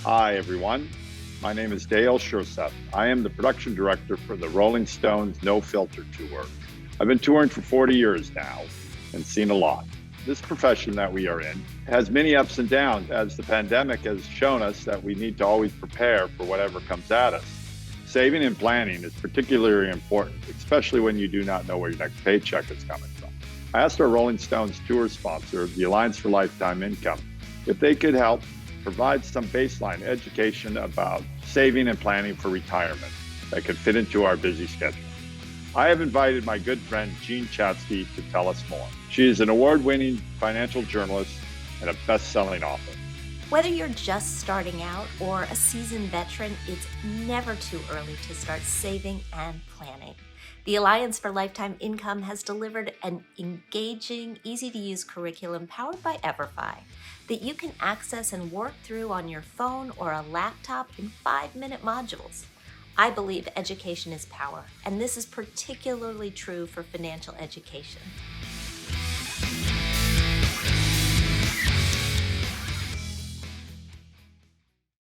Hi, everyone. My name is Dale Skjerseth. I am the production director for the Rolling Stones No Filter Tour. I've been touring for 40 years now and seen a lot. This profession that we are in has many ups and downs, as the pandemic has shown us that we need to always prepare for whatever comes at us. Saving and planning is particularly important, especially when you do not know where your next paycheck is coming from. I asked our Rolling Stones tour sponsor, the Alliance for Lifetime Income, if they could help provide some baseline education about saving and planning for retirement that could fit into our busy schedule. I have invited my good friend Jean Chatzky to tell us more. She is an award-winning financial journalist and a best-selling author. Whether you're just starting out or a seasoned veteran, it's never too early to start saving and planning. The Alliance for Lifetime Income has delivered an engaging, easy-to-use curriculum powered by EVERFI that you can access and work through on your phone or a laptop in 5-minute modules. I believe education is power, and this is particularly true for financial education.